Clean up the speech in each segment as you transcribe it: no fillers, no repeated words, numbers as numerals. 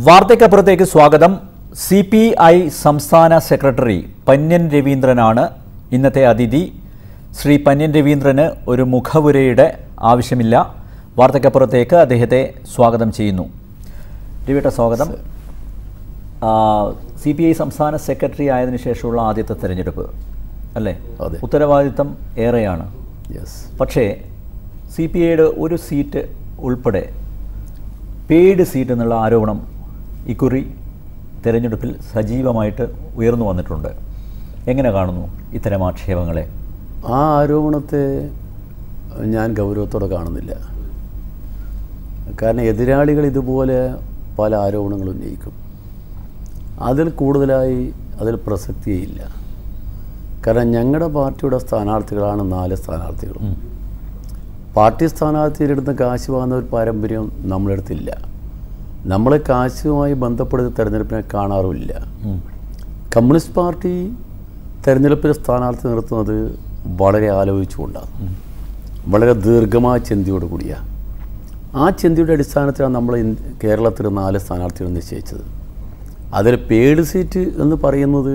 വാർത്തയ്ക്കപ്പുറത്തേക്ക് സ്വാഗതം. CPI സംസ്ഥാന secretary Pannyan രവീന്ദ്രനാണ് ഇന്നത്തെ അതിഥി. ശ്രീ പന്ന്യൻ രവീന്ദ്രന് ഒരു മുഖവുരയുടെ ആവശ്യമില്ല. വാർത്തയ്ക്കപ്പുറത്തേക്ക് അദ്ദേഹത്തെ സ്വാഗതം ചെയ്യുന്നു. രവിയേട്ട സ്വാഗതം. CPI സംസ്ഥാന സെക്രട്ടറി ആയതിനു ശേഷമുള്ള ആദ്യത്തെ തെരഞ്ഞെടുപ്പ് അല്ലേ? ഉത്തരവാദിത്തം ഏറെയാണ്. പക്ഷേ CPIയുടെ ഒരു സീറ്റ് ഉൾപ്പെടെ പെയ്ഡ് സീറ്റ് എന്നുള്ള ആരോപണം ഇക്കുറി തെരഞ്ഞെടുപ്പിൽ സജീവമായിട്ട് ഉയർന്നു വന്നിട്ടുണ്ട്. എങ്ങനെ കാണുന്നു ഇത്തരം ആക്ഷേപങ്ങളെ? ആ ആരോപണത്തെ ഞാൻ ഗൗരവത്തോടെ കാണുന്നില്ല. കാരണം എതിരാളികൾ ഇതുപോലെ പല ആരോപണങ്ങളും ഉന്നയിക്കും. അതിൽ കൂടുതലായി അതിൽ പ്രസക്തിയില്ല. കാരണം ഞങ്ങളുടെ പാർട്ടിയുടെ സ്ഥാനാർത്ഥികളാണ് 4 സ്ഥാനാർത്ഥികളും. പാർട്ടി സ്ഥാനാർത്ഥിയുടെ അടുത്ത് കാശ് വാങ്ങുന്ന ഒരു പാരമ്പര്യം നമ്മുടെ അടുത്തില്ല. നമ്മൾ കാശുമായി ബന്ധപ്പെടുന്ന തെരഞ്ഞെടുപ്പിനെ കാണാറുമില്ല. കമ്മ്യൂണിസ്റ്റ് പാർട്ടി തെരഞ്ഞെടുപ്പിൽ സ്ഥാനാർത്ഥി നിർത്തുന്നത് വളരെ ആലോചിച്ചുകൊണ്ടാണ്, വളരെ ദീർഘമായ ചിന്തയോടുകൂടിയാണ്. ആ ചിന്തയുടെ അടിസ്ഥാനത്തിലാണ് നമ്മൾ കേരളത്തിൽ 4 സ്ഥാനാർത്ഥികൾ നിശ്ചയിച്ചത്. അതിൽ പെയ്ഡ് സീറ്റ് എന്ന് പറയുന്നത്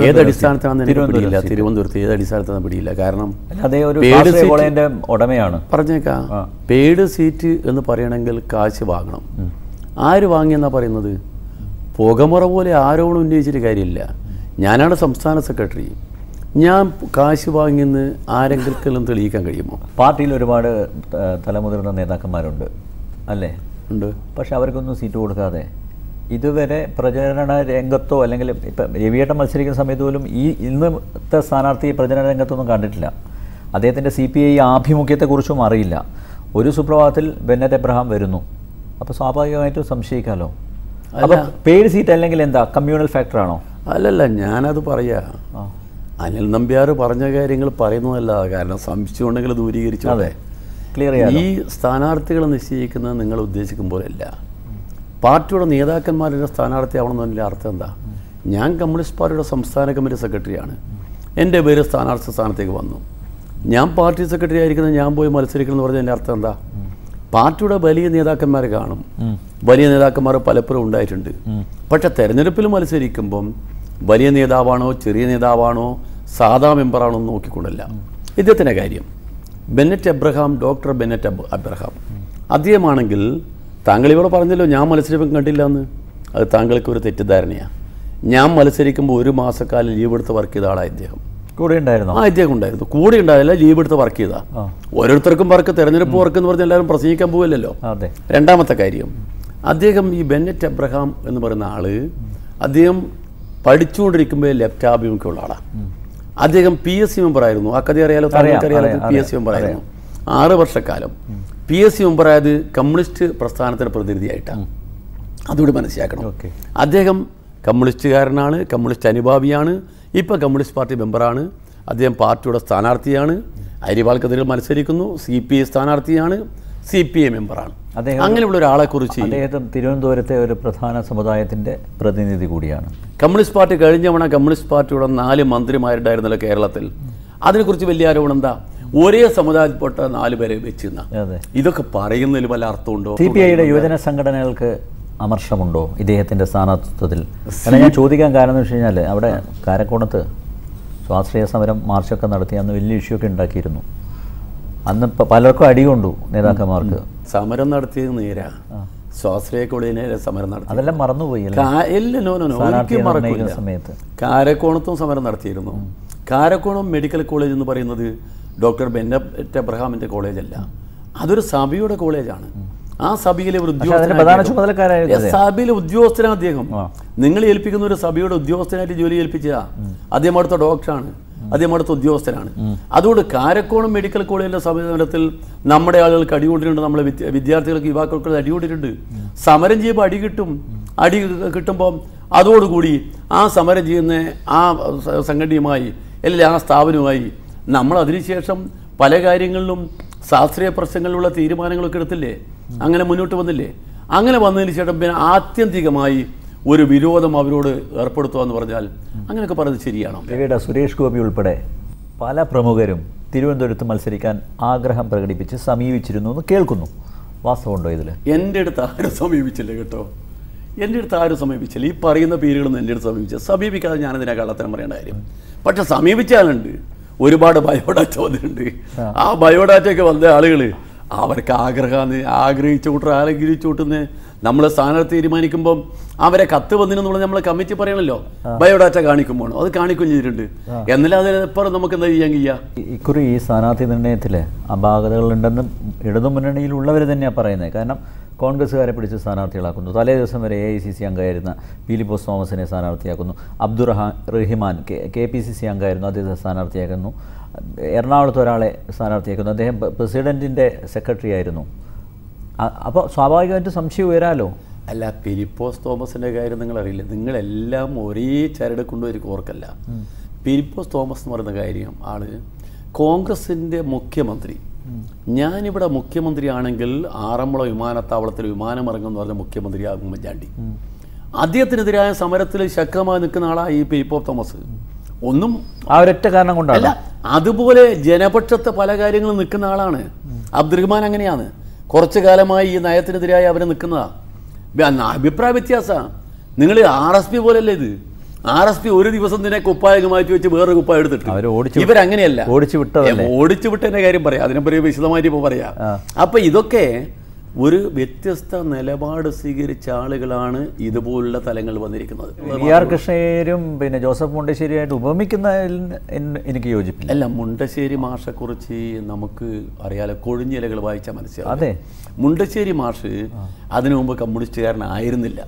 ഏതടിസ്ഥാനത്താണെന്ന് എനിക്ക് പിടിയില്ല. തിരുവനന്തപുരത്ത് ഏത് അടിസ്ഥാനത്താണെന്ന് പിടിയില്ല. കാരണം പറഞ്ഞേക്കാം, പെയ്ഡ് സീറ്റ് എന്ന് പറയണമെങ്കിൽ കാശ് വാങ്ങണം. ആര് വാങ്ങിയെന്നാണ് പറയുന്നത്? പുകമുറ പോലെ ആരോപണം ഉന്നയിച്ചിട്ട് കാര്യമില്ല. ഞാനാണ് സംസ്ഥാന സെക്രട്ടറി. ഞാൻ കാശ് വാങ്ങിയെന്ന് ആരെങ്കിലും തെളിയിക്കാൻ കഴിയുമോ? പാർട്ടിയിൽ ഒരുപാട് തലമുതിർന്ന നേതാക്കന്മാരുണ്ട് അല്ലേ? ഉണ്ട്. പക്ഷെ അവർക്കൊന്നും സീറ്റ് കൊടുക്കാതെ ഇതുവരെ പ്രചരണ രംഗത്തോ അല്ലെങ്കിൽ ഇപ്പം രവിയേട്ടൻ മത്സരിക്കുന്ന സമയത്ത് പോലും ഇന്നത്തെ സ്ഥാനാർത്ഥി പ്രചരണ രംഗത്തൊന്നും കണ്ടിട്ടില്ല. അദ്ദേഹത്തിൻ്റെ CPI ആഭിമുഖ്യത്തെക്കുറിച്ചും അറിയില്ല. ഒരു സുപ്രഭാതത്തിൽ ബെന്നറ്റ് എബ്രഹാം വരുന്നു. അപ്പോൾ സ്വാഭാവികമായിട്ടും സംശയിക്കാമല്ലോ. അപ്പോൾ പെയ്ഡ് സീറ്റ് അല്ലെങ്കിൽ എന്താ, കമ്മ്യൂണൽ ഫാക്ടറാണോ? അല്ലല്ല, ഞാനത് പറയാം. അനിൽ നമ്പ്യാർ പറഞ്ഞ കാര്യങ്ങൾ പറയുന്നതല്ല. കാരണം സംശയം ഉണ്ടെങ്കിൽ ദൂരീകരിച്ചു. അതെ, ക്ലിയർ ചെയ്യാം. ഈ സ്ഥാനാർത്ഥികൾ നിശ്ചയിക്കുന്നത് നിങ്ങൾ ഉദ്ദേശിക്കുമ്പോഴല്ല. പാർട്ടിയുടെ നേതാക്കന്മാരുടെ സ്ഥാനാർത്ഥി ആവണമെന്നതിൻ്റെ അർത്ഥം എന്താ? ഞാൻ കമ്മ്യൂണിസ്റ്റ് പാർട്ടിയുടെ സംസ്ഥാന കമ്മിറ്റി സെക്രട്ടറിയാണ്. എൻ്റെ പേര് സ്ഥാനാർത്ഥി സ്ഥാനത്തേക്ക് വന്നു. ഞാൻ പാർട്ടി സെക്രട്ടറി ആയിരിക്കുന്നത് ഞാൻ പോയി മത്സരിക്കണം എന്ന് പറഞ്ഞതിൻ്റെ അർത്ഥം എന്താ? പാർട്ടിയുടെ വലിയ നേതാക്കന്മാർ കാണും. വലിയ നേതാക്കന്മാർ പലപ്പോഴും ഉണ്ടായിട്ടുണ്ട്. പക്ഷെ തെരഞ്ഞെടുപ്പിൽ മത്സരിക്കുമ്പം വലിയ നേതാവാണോ ചെറിയ നേതാവാണോ സാധാ മെമ്പറാണോ എന്ന് നോക്കിക്കൊണ്ടല്ല. ഇദ്ദേഹത്തിൻ്റെ കാര്യം Bennett Abraham, doctor Bennett Abraham അദ്ദേഹമാണെങ്കിൽ, താങ്കൾ ഇവിടെ പറഞ്ഞല്ലോ ഞാൻ മത്സരിപ്പം കണ്ടില്ല എന്ന്. അത് താങ്കൾക്ക് ഒരു തെറ്റിദ്ധാരണയാണ്. ഞാൻ മത്സരിക്കുമ്പോൾ 1 മാസക്കാലം ലീവ് എടുത്ത് വർക്ക് ചെയ്ത ആളാണ് ഇദ്ദേഹം. കൂടെ ഉണ്ടായിരുന്നു? ഇദ്ദേഹം ഉണ്ടായിരുന്നു. കൂടെ ഉണ്ടായില്ല, ലീവ് എടുത്ത് വർക്ക് ചെയ്താ. ഓരോരുത്തർക്കും വർക്ക്, തെരഞ്ഞെടുപ്പ് വർക്ക് എന്ന് പറഞ്ഞാൽ എല്ലാവരും പ്രസംഗിക്കാൻ പോവില്ലല്ലോ. രണ്ടാമത്തെ കാര്യം, അദ്ദേഹം ഈ ബെന്നറ്റ് എബ്രഹാം എന്ന് പറയുന്ന ആള് അദ്ദേഹം പഠിച്ചുകൊണ്ടിരിക്കുമ്പോൾ ലെഫ്റ്റ് ആഭിമുഖ്യമുള്ള ആളാണ്. അദ്ദേഹം PSC മെമ്പറായിരുന്നു. ആ കഥ അറിയാലോ, താങ്കൾക്കറിയാലോ. PSC മെമ്പറായിരുന്നു 6 വർഷക്കാലം. PSC മെമ്പറായത് കമ്മ്യൂണിസ്റ്റ് പ്രസ്ഥാനത്തിൻ്റെ പ്രതിനിധിയായിട്ടാണ്. അതുകൂടി മനസ്സിലാക്കണം. അദ്ദേഹം കമ്മ്യൂണിസ്റ്റുകാരനാണ്, കമ്മ്യൂണിസ്റ്റ് അനുഭാവിയാണ്. ഇപ്പോൾ കമ്മ്യൂണിസ്റ്റ് പാർട്ടി മെമ്പറാണ്. അദ്ദേഹം പാർട്ടിയുടെ സ്ഥാനാർത്ഥിയാണ്. അരിവാൾക്കെതിരെ മത്സരിക്കുന്നു. CPI സ്ഥാനാർത്ഥിയാണ്, CPI മെമ്പറാണ്. അങ്ങനെയുള്ള ഒരാളെക്കുറിച്ച് അദ്ദേഹം തിരുവനന്തപുരത്തെ ഒരു പ്രധാന സമുദായത്തിൻ്റെ പ്രതിനിധി കൂടിയാണ്. കമ്മ്യൂണിസ്റ്റ് പാർട്ടി കഴിഞ്ഞവണ കമ്മ്യൂണിസ്റ്റ് പാർട്ടിയുടെ 4 മന്ത്രിമാരുണ്ടായിരുന്നല്ലോ കേരളത്തിൽ. അതിനെക്കുറിച്ച് വലിയ ആരോപണം എന്താ? ഒരേ സമുദായത്തിൽപ്പെട്ട 4 പേരെ വെച്ചിരുന്ന. ഇതൊക്കെ പറയുന്നതിൽ വല്ല അർത്ഥമുണ്ടോ? CPIയുടെ യുവജന സംഘടനകൾക്ക് അമർഷമുണ്ടോ ഇദ്ദേഹത്തിൻ്റെ സ്ഥാനാർത്ഥിത്വത്തിൽ? ഞാൻ ചോദിക്കാൻ കാരണം എന്ന് വെച്ച് കഴിഞ്ഞാൽ അവിടെ കാരക്കോണത്ത് സ്വാശ്രയ സമരം മാർച്ചൊക്കെ നടത്തി അന്ന് വലിയ ഇഷ്യൂ ഒക്കെ ഉണ്ടാക്കിയിരുന്നു. അന്ന് പലർക്കും അടികൊണ്ടു നേതാക്കന്മാർക്ക്. സമരം നടത്തിയത് നേരാ, സ്വാശ്രയ കോളേജിനെ സമരം നടത്തി. അതെല്ലാം മറന്നുപോയി സമയത്ത്. കാരക്കോണത്തും സമരം നടത്തിയിരുന്നു. കാരക്കോണം മെഡിക്കൽ കോളേജ് എന്ന് പറയുന്നത് ഡോക്ടർ ബെന്നറ്റ് എബ്രഹാമിൻ്റെ കോളേജല്ല, അതൊരു സഭയുടെ കോളേജാണ്. ആ സഭയിലെ ഒരു സഭയിലെ ഉദ്യോഗസ്ഥനാണ് അദ്ദേഹം. നിങ്ങൾ ഏൽപ്പിക്കുന്ന ഒരു സഭയുടെ ഉദ്യോഗസ്ഥനായിട്ട് ജോലി ഏൽപ്പിച്ചതാ. അദ്ദേഹം അടുത്ത ഡോക്ടറാണ്, അദ്ദേഹം അടുത്ത ഉദ്യോഗസ്ഥനാണ്. അതുകൊണ്ട് കാരക്കോണം മെഡിക്കൽ കോളേജിലെ സമരത്തിൽ നമ്മുടെ ആളുകൾക്ക് അടികൊണ്ടിട്ടുണ്ട്, നമ്മളെ വിദ്യാർത്ഥികൾക്ക് യുവാക്കൾക്ക് അടികൊണ്ടിട്ടുണ്ട്. സമരം ചെയ്യുമ്പോൾ അടി കിട്ടും. അടി കിട്ടുമ്പം അതോടുകൂടി ആ സമരം ചെയ്യുന്ന ആ സംഘടനയുമായി അല്ലെങ്കിൽ ആ സ്ഥാപനവുമായി നമ്മൾ അതിനുശേഷം പല കാര്യങ്ങളിലും ശാസ്ത്രീയ പ്രശ്നങ്ങളിലുള്ള തീരുമാനങ്ങളൊക്കെ എടുത്തില്ലേ, അങ്ങനെ മുന്നോട്ട് വന്നില്ലേ? അങ്ങനെ വന്നതിന് ശേഷം പിന്നെ ആത്യന്തികമായി ഒരു വിരോധം അവരോട് ഏർപ്പെടുത്തുക എന്ന് പറഞ്ഞാൽ അങ്ങനെയൊക്കെ പറയുന്നത് ശരിയാണോ? സുരേഷ് ഗോപി ഉൾപ്പെടെ പല പ്രമുഖരും തിരുവനന്തപുരത്ത് മത്സരിക്കാൻ ആഗ്രഹം പ്രകടിപ്പിച്ച് സമീപിച്ചിരുന്നു എന്ന് കേൾക്കുന്നു. വാസ്തവമുണ്ടോ ഇതിൽ? എൻ്റെ അടുത്ത് ആരും സമീപിച്ചില്ല കേട്ടോ. എൻ്റെ അടുത്ത് ആരും സമീപിച്ചില്ല. ഈ പറയുന്ന പേരുകളൊന്നും എൻ്റെ അടുത്ത് സമീപിച്ചാൽ സമീപിക്കാതെ ഞാനതിനെ കള്ളത്തരം പറയേണ്ട കാര്യം. പക്ഷെ സമീപിച്ചാലുണ്ട് ഒരുപാട് ബയോഡാറ്റ വന്നിട്ടുണ്ട്. ആ ബയോഡാറ്റയൊക്കെ വന്ന ആളുകൾ അവർക്ക് ആഗ്രഹിച്ചോട്ട് ആഗ്രഹിച്ചോട്ടെന്ന് നമ്മൾ സ്ഥാനാർത്ഥി തീരുമാനിക്കുമ്പം അവരെ കത്ത് വന്നിരുന്നുള്ള നമ്മൾ കമ്മിറ്റി പറയണല്ലോ, ബയോഡാറ്റ കാണിക്കുമ്പോൾ അത് കാണിക്കുകയും ചെയ്തിട്ടുണ്ട്. എന്നാലും അതിനപ്പുറം നമുക്ക് എന്താ ചെയ്യാൻ കഴിയുക? ഇക്കുറി ഈ സ്ഥാനാർത്ഥി നിർണ്ണയത്തിൽ അപാകതകളുണ്ടെന്നും ഇടതുമുന്നണിയിലുള്ളവർ തന്നെയാണ് പറയുന്നത്. കാരണം കോൺഗ്രസ്സുകാരെ പിടിച്ച് സ്ഥാനാർത്ഥികളാക്കുന്നു. തലേ ദിവസം വരെ AICC അംഗമായിരുന്ന പീലിപ്പോസ് തോമസിനെ സ്ഥാനാർത്ഥിയാക്കുന്നു. റഹിമാൻ KPCC അംഗമായിരുന്നു, അദ്ദേഹത്തെ സ്ഥാനാർത്ഥിയാക്കുന്നു. എറണാകുളത്ത് ഒരാളെ സ്ഥാനാർത്ഥിയാക്കുന്നു, അദ്ദേഹം പ്രസിഡൻറ്റിൻ്റെ സെക്രട്ടറി ആയിരുന്നു. അപ്പോൾ സ്വാഭാവികമായിട്ട് സംശയം ഉയരാലോ. അല്ല, പീലിപ്പോസ് തോമസിൻ്റെ കാര്യം നിങ്ങളറിയില്ല. നിങ്ങളെല്ലാം ഒരേ ചരട് കൊണ്ടുവരും ഓർക്കല്ല. പീലിപ്പോസ് തോമസ് എന്ന് പറയുന്ന കാര്യം ആള് കോൺഗ്രസിൻ്റെ മുഖ്യമന്ത്രി. ഞാനിവിടെ മുഖ്യമന്ത്രിയാണെങ്കിൽ ആറന്മുള വിമാനത്താവളത്തിൽ വിമാനം ഇറങ്ങുമെന്ന് പറഞ്ഞ മുഖ്യമന്ത്രിയാകും ഉമ്മൻചാണ്ടി. അദ്ദേഹത്തിനെതിരായ സമരത്തിൽ ശക്തമായി നിൽക്കുന്ന ആളാണ് ഈ പീലിപ്പോസ് തോമസ്. ഒന്നും ആ ഒരൊറ്റ കാരണം കൊണ്ടല്ല, അതുപോലെ ജനപക്ഷത്തെ പല കാര്യങ്ങളും നിൽക്കുന്ന ആളാണ് അബ്ദുറഹ്മാൻ. അങ്ങനെയാണ് കുറച്ചു കാലമായി ഈ നയത്തിനെതിരായി അവർ നിൽക്കുന്നതാണ്. അഭിപ്രായ വ്യത്യാസമാണ്. നിങ്ങൾ RSP പോലെയല്ലേ ഇത്. RSP ഒരു ദിവസം തന്നെ കുപ്പായം മാറ്റി വെച്ച് വേറൊരു കുപ്പായം എടുത്തിട്ട് ഇവരങ്ങനെയല്ല, ഓടിച്ചു വിട്ടതിൻ്റെ കാര്യം പറയാം. അതിനെപ്പറ്റി വിശദമായിട്ട് ഇപ്പോൾ പറയാം. അപ്പം ഇതൊക്കെ ഒരു വ്യത്യസ്ത നിലപാട് സ്വീകരിച്ച ആളുകളാണ് ഇതുപോലുള്ള തലങ്ങൾ വന്നിരിക്കുന്നത്. VR കൃഷ്ണയ്യരും പിന്നെ ജോസഫ് മുണ്ടശ്ശേരിയായിട്ട് ഉപമിക്കുന്നതിൽ എനിക്ക് യോജിപ്പില്ല. അല്ല, മുണ്ടശ്ശേരി മാഷെക്കുറിച്ച് നമുക്ക് അറിയാലോ, കൊഴിഞ്ഞിലകൾ വായിച്ചാൽ മനസ്സിലാവും. അതെ, മുണ്ടശ്ശേരി മാഷ് അതിനു മുമ്പ് കമ്മ്യൂണിസ്റ്റുകാരനായിരുന്നില്ല.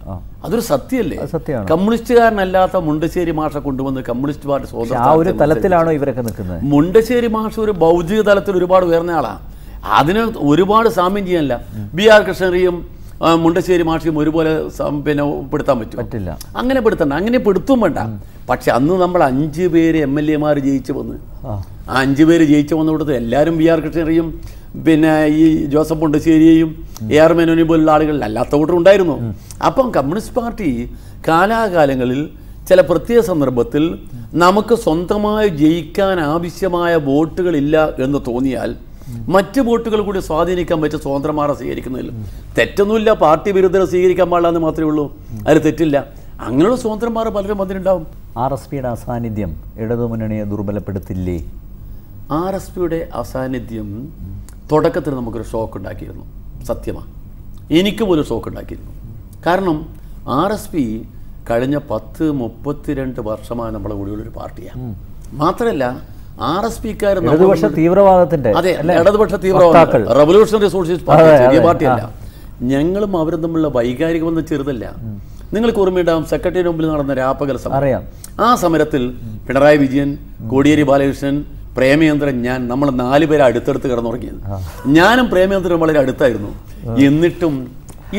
അതൊരു സത്യമല്ലേ? സത്യമാണ്. കമ്മ്യൂണിസ്റ്റുകാരനല്ലാത്ത മുണ്ടശ്ശേരി മാഷെ കൊണ്ടുവന്ന് കമ്മ്യൂണിസ്റ്റ് പാർട്ടി സ്വതന്ത്ര ആ ഒരു തലത്തിലാണോ ഇവരൊക്കെ നിൽക്കുന്നത്? മുണ്ടശ്ശേരി മാഷ് ഒരു ഭൗതിക തലത്തിൽ ഒരുപാട് ഉയർന്ന ആളാണ്. അതിന് ഒരുപാട് സാമ്യം ചെയ്യാനില്ല. BR കൃഷ്ണനെയും മുണ്ടശ്ശേരി മാഷിയും ഒരുപോലെ പിന്നെ പെടുത്താൻ പറ്റില്ല. അങ്ങനെ പെടുത്തണ്ട, അങ്ങനെ പെടുത്തും വേണ്ട. പക്ഷെ അന്ന് നമ്മൾ 5 പേര് MLA ജയിച്ചു വന്ന്, ആ 5 പേര് ജയിച്ചു വന്ന കൊടുത്ത് എല്ലാവരും BR കൃഷ്ണനെയും പിന്നെ ഈ ജോസഫ് മുണ്ടശ്ശേരിയെയും AR മേനോനെയും പോലുള്ള ആളുകളിൽ അല്ലാത്ത വോട്ടർ ഉണ്ടായിരുന്നു. അപ്പം കമ്മ്യൂണിസ്റ്റ് പാർട്ടി കാലാകാലങ്ങളിൽ ചില പ്രത്യേക സന്ദർഭത്തിൽ നമുക്ക് സ്വന്തമായി ജയിക്കാൻ ആവശ്യമായ വോട്ടുകളില്ല എന്ന് തോന്നിയാൽ മറ്റ് വോട്ടുകൾ കൂടി സ്വാധീനിക്കാൻ പറ്റിയ സ്വതന്ത്രമാരെ സ്വീകരിക്കുന്നതിൽ തെറ്റൊന്നുമില്ല. പാർട്ടി വിരുദ്ധരെ സ്വീകരിക്കാൻ പാടില്ല എന്ന് മാത്രമേ ഉള്ളൂ, അതിൽ തെറ്റില്ല. അങ്ങനെയുള്ള സ്വതന്ത്രന്മാർ പലരും വന്നിട്ടുണ്ടാവും. RSPയുടെ അസാന്നിധ്യം ഇടതുമുന്നണിയെ ദുർബലപ്പെടുത്തില്ലേ? RSPയുടെ അസാന്നിധ്യം തുടക്കത്തിൽ നമുക്കൊരു ഷോക്ക് ഉണ്ടാക്കിയിരുന്നു. സത്യമാണ്, എനിക്ക് പോലും ഷോക്ക് ഉണ്ടാക്കിയിരുന്നു. കാരണം RSP കഴിഞ്ഞ 10-32 വർഷമായി നമ്മുടെ കൂടെയുള്ളൊരു പാർട്ടിയാണ്. മാത്രമല്ല RSPക്കാർ ഇടതുപക്ഷ തീവ്രവാദത്തിന്റെ, അതെ, ഇടതുപക്ഷ തീവ്രവാദം, റവല്യൂഷണറി സോഷ്യലിസ്റ്റ് പാർട്ടി, ചെറിയ പാർട്ടിയല്ല. ഞങ്ങളും അവരും തമ്മിലുള്ള വൈകാരികമെന്ന് ചെറുതല്ല. നിങ്ങൾക്ക് ഓർമ്മയുണ്ടാകും, സെക്രട്ടറിയുടെ മുമ്പിൽ നടന്ന രാപ്പകൽ സമരം. ആ സമരത്തിൽ പിണറായി വിജയൻ, കോടിയേരി ബാലകൃഷ്ണൻ, പ്രേമചന്ദ്രൻ, നമ്മൾ 4 പേരെ അടുത്തടുത്ത് കിടന്നുറങ്ങിയത്. ഞാനും പ്രേമചന്ദ്രനും വളരെ അടുത്തായിരുന്നു. എന്നിട്ടും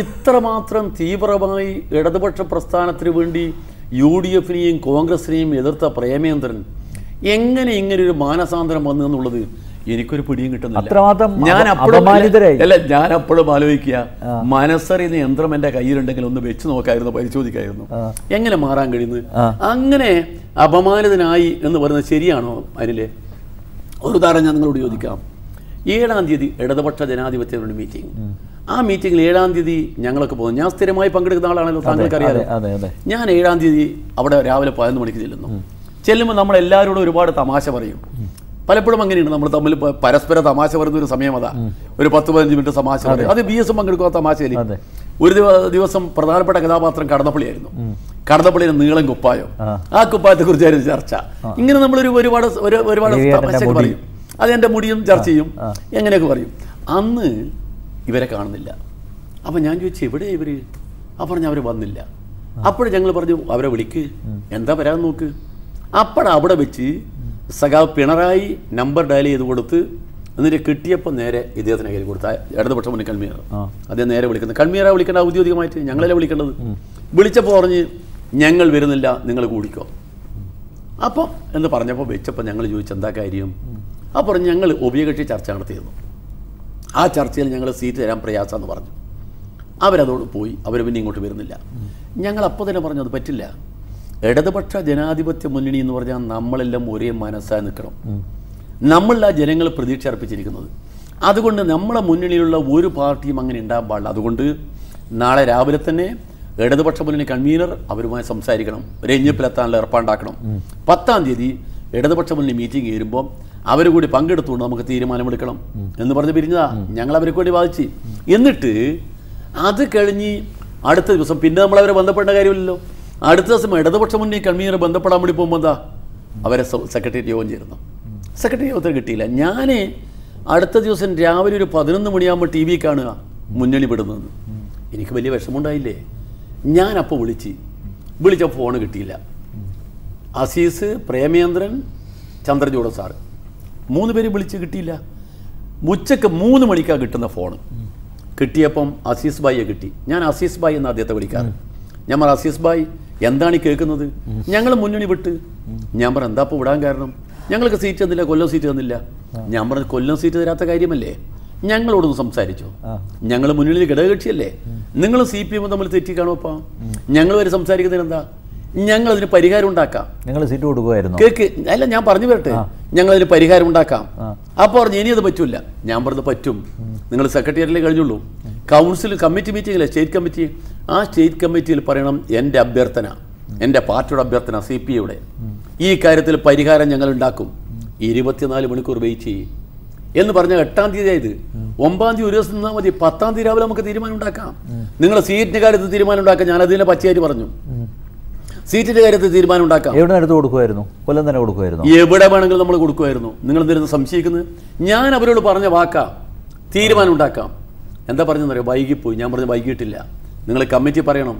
ഇത്രമാത്രം തീവ്രമായി ഇടതുപക്ഷ പ്രസ്ഥാനത്തിന് വേണ്ടി UDFനെയും കോൺഗ്രസിനെയും എതിർത്ത പ്രേമചന്ദ്രൻ എങ്ങനെ ഇങ്ങനെ ഒരു മാനസാന്തരം വന്നു എന്നുള്ളത് എനിക്കൊരു പിടിയും കിട്ടുന്നില്ല. ഞാൻ അപ്പോഴും ആലോചിക്കുക, മനസ്സറിയുന്ന യന്ത്രം എൻ്റെ കയ്യിലുണ്ടെങ്കിൽ ഒന്ന് വെച്ച് നോക്കായിരുന്നു, പരിശോധിക്കായിരുന്നു എങ്ങനെ മാറാൻ കഴിയുന്നത്. അങ്ങനെ അപമാനിതനായി എന്ന് പറയുന്നത് ശരിയാണോ? അതിലെ ഒരു ഉദാഹരണം ഞാൻ നിങ്ങളോട് ചോദിക്കാം. 7-ാം തീയതി ഇടതുപക്ഷ ജനാധിപത്യ മീറ്റിംഗ്. ആ മീറ്റിംഗിൽ 7-ാം തീയതി ഞങ്ങളൊക്കെ പോകുന്നു. ഞാൻ സ്ഥിരമായി പങ്കെടുക്കുന്ന ആളാണല്ലോ, താങ്കൾക്കറിയാലോ. ഞാൻ 7-ാം തീയതി അവിടെ രാവിലെ 11 മണിക്ക് ചെല്ലുമ്പോൾ നമ്മളെല്ലാവരോടും ഒരുപാട് തമാശ പറയും. പലപ്പോഴും അങ്ങനെയുണ്ട്, നമ്മൾ തമ്മിൽ പരസ്പര തമാശ പറയുന്ന ഒരു സമയം അതാ. ഒരു 10-15 മിനിറ്റ് തമാശ പറയും. അത് BS പങ്കെടുക്കുക തമാശയിൽ. ഒരു ദിവസം പ്രധാനപ്പെട്ട കഥാപാത്രം കടന്നപ്പള്ളിയായിരുന്നു. കടന്നപ്പള്ളിയുടെ നീളം കുപ്പായം, ആ കുപ്പായത്തെ കുറിച്ചായിരുന്നു ചർച്ച. ഇങ്ങനെ നമ്മളൊരു ഒരുപാട് തമാശയൊക്കെ പറയും. അത് എൻ്റെ മുടിയും ചർച്ച ചെയ്യും, എങ്ങനെയൊക്കെ പറയും. അന്ന് ഇവരെ കാണുന്നില്ല. അപ്പം ഞാൻ ചോദിച്ചു, എവിടെ ഇവർ? അപ്പം അവർ വന്നില്ല. അപ്പോഴും ഞങ്ങൾ പറഞ്ഞു, അവരെ വിളിക്ക്, എന്താ വരാൻ നോക്ക്. അവിടെ വെച്ച് സഖാവ് പിണറായി നമ്പർ ഡയൽ ചെയ്ത് കൊടുത്ത്, എന്നിട്ട് കിട്ടിയപ്പോൾ നേരെ ഇദ്ദേഹത്തിന് കയ്യിൽ കൊടുത്ത ഇടതുപക്ഷ മുന്നിൽ കൺവീനർ, അദ്ദേഹം നേരെ വിളിക്കുന്നത്. കൺവീനറെ വിളിക്കേണ്ട ഔദ്യോഗികമായിട്ട്, ഞങ്ങളല്ലേ വിളിക്കേണ്ടത്. വിളിച്ചപ്പോൾ പറഞ്ഞ് ഞങ്ങൾ വരുന്നില്ല, നിങ്ങൾ കൂടിക്കോ. അപ്പം എന്ന് പറഞ്ഞപ്പോൾ വെച്ചപ്പോൾ ഞങ്ങൾ ചോദിച്ചു, എന്താ കാര്യം? അപ്പോൾ ഞങ്ങൾ ഉഭയകക്ഷി ചർച്ച നടത്തിയിരുന്നു. ആ ചർച്ചയിൽ ഞങ്ങൾ സീറ്റ് തരാൻ പ്രയാസമെന്ന് പറഞ്ഞു. അവരതോട് പോയി, അവർ പിന്നെ ഇങ്ങോട്ട് വരുന്നില്ല. ഞങ്ങൾ അപ്പോൾ തന്നെ പറഞ്ഞു, അത് പറ്റില്ല. ഇടതുപക്ഷ ജനാധിപത്യ മുന്നണി എന്ന് പറഞ്ഞാൽ നമ്മളെല്ലാം ഒരേ മനസ്സായി നിൽക്കണം. നമ്മളാ ജനങ്ങൾ പ്രതീക്ഷ അർപ്പിച്ചിരിക്കുന്നത്. അതുകൊണ്ട് നമ്മളെ മുന്നണിയിലുള്ള ഒരു പാർട്ടിയും അങ്ങനെ ഉണ്ടാകാൻ പാടില്ല. അതുകൊണ്ട് നാളെ രാവിലെ തന്നെ ഇടതുപക്ഷ മുന്നണി കൺവീനർ അവരുമായി സംസാരിക്കണം, രഞ്ജിപ്പിലെത്താനുള്ള ഏർപ്പാണ്ടാക്കണം. 10-ാം തീയതി ഇടതുപക്ഷ മുന്നണി മീറ്റിംഗ് ചേരുമ്പോൾ അവർ കൂടി പങ്കെടുത്തുകൊണ്ട് നമുക്ക് തീരുമാനമെടുക്കണം എന്ന് പറഞ്ഞ് പിരിഞ്ഞതാ. ഞങ്ങൾ അവരെ കൂടി വാദിച്ച്. എന്നിട്ട് അത് കഴിഞ്ഞ് അടുത്ത ദിവസം പിന്നെ നമ്മളവരെ ബന്ധപ്പെടേണ്ട കാര്യമില്ലല്ലോ. അടുത്ത ദിവസം ഇടതുപക്ഷ മുന്നണി കൺവീനർ ബന്ധപ്പെടാൻ വേണ്ടി പോകുമ്പോൾ എന്താ അവരെ സെക്രട്ടേറിയറ്റ് യോഗം ചേരുന്നു. സെക്രട്ടറി യോഗത്തിൽ കിട്ടിയില്ല. ഞാൻ അടുത്ത ദിവസം രാവിലെ ഒരു 11 മണിയാകുമ്പോൾ ടി വി കാണുക മുന്നണി വിടുന്നതെന്ന്. എനിക്ക് വലിയ വിഷമമുണ്ടായില്ലേ. ഞാൻ അപ്പോൾ വിളിച്ച ഫോണ് കിട്ടിയില്ല. അസീസ്, പ്രേമേന്ദ്രൻ, ചന്ദ്രചൂഡ സാറ് 3 പേര് വിളിച്ച് കിട്ടിയില്ല. ഉച്ചക്ക് 3 മണിക്കാണ് കിട്ടുന്ന ഫോണ്. കിട്ടിയപ്പം അസീസ് ബായിയെ കിട്ടി. ഞാൻ അസീസ് ബായി എന്ന് അദ്ദേഹത്തെ വിളിക്കാറ്. ഞാൻ പറഞ്ഞു, അസീസ് ബായി എന്താണ് ഈ കേൾക്കുന്നത്? ഞങ്ങൾ മുന്നണി വിട്ട്. ഞാൻ പറഞ്ഞു, എന്താ ഇപ്പോൾ വിടാൻ കാരണം? ഞങ്ങൾക്ക് സീറ്റ് തന്നില്ല, കൊല്ലം സീറ്റ് തന്നില്ല. ഞാൻ പറഞ്ഞു, കൊല്ലം സീറ്റ് തരാത്ത കാര്യമല്ലേ, ഞങ്ങളോടൊന്ന് സംസാരിച്ചോ. ഞങ്ങൾ മുന്നണിയിൽ ഘടകകക്ഷിയല്ലേ, നിങ്ങൾ CPM തമ്മിൽ തെറ്റിക്കാണോ? അപ്പം ഞങ്ങൾ വരെ സംസാരിക്കുന്നതിന് എന്താ? ഞങ്ങളതിന് പരിഹാരം ഉണ്ടാക്കാം. നിങ്ങൾ സീറ്റ് കൊടുക്കുമായിരുന്നു? കേക്ക് അല്ല, ഞാൻ പറഞ്ഞു വരട്ടെ, ഞങ്ങളതിന് പരിഹാരം ഉണ്ടാക്കാം. അപ്പോൾ പറഞ്ഞു, ഇനി അത് പറ്റൂല. ഞാൻ പറഞ്ഞത് പറ്റും. നിങ്ങൾ സെക്രട്ടേറിയറ്റിലേ കഴിഞ്ഞുള്ളൂ. കൗൺസിൽ കമ്മിറ്റി മീറ്റിംഗില്ലേ, സ്റ്റേറ്റ് കമ്മിറ്റി, ആ സ്റ്റേറ്റ് കമ്മിറ്റിയിൽ പറയണം എൻ്റെ അഭ്യർത്ഥന, എൻ്റെ പാർട്ടിയുടെ അഭ്യർത്ഥന, CPയുടെ ഈ കാര്യത്തിൽ പരിഹാരം ഞങ്ങൾ ഉണ്ടാക്കും. 24 മണിക്കൂർ വെയിറ്റ് ചെയ്യും എന്ന് പറഞ്ഞാൽ 8-ാം തീയതി ആയത്. 9-ാം തീയതി ഒരു ദിവസം നിന്നാൽ മതി. 10-ാം തീയതി രാവിലെ നമുക്ക് തീരുമാനം ഉണ്ടാക്കാം. നിങ്ങൾ സീറ്റിൻ്റെ കാര്യത്തിൽ തീരുമാനം ഉണ്ടാക്കാം. ഞാനതിനെ പച്ചയായിട്ട് പറഞ്ഞു. സീറ്റിൻ്റെ കാര്യത്തിൽ തീരുമാനം ഉണ്ടാക്കാം. എവിടെ എടുത്ത് കൊടുക്കുമായിരുന്നു? കൊല്ലം തന്നെ കൊടുക്കുമായിരുന്നു? എവിടെ വേണമെങ്കിലും നമ്മൾ കൊടുക്കുമായിരുന്നു. നിങ്ങൾ എന്തിരുന്ന് സംശയിക്കുന്നത്? ഞാൻ അവരോട് പറഞ്ഞ വാക്കാ, തീരുമാനം ഉണ്ടാക്കാം. എന്താ പറഞ്ഞെന്നറിയോ? വൈകിപ്പോയി. ഞാൻ പറഞ്ഞു, വൈകിട്ടില്ല, നിങ്ങൾ കമ്മിറ്റി പറയണം.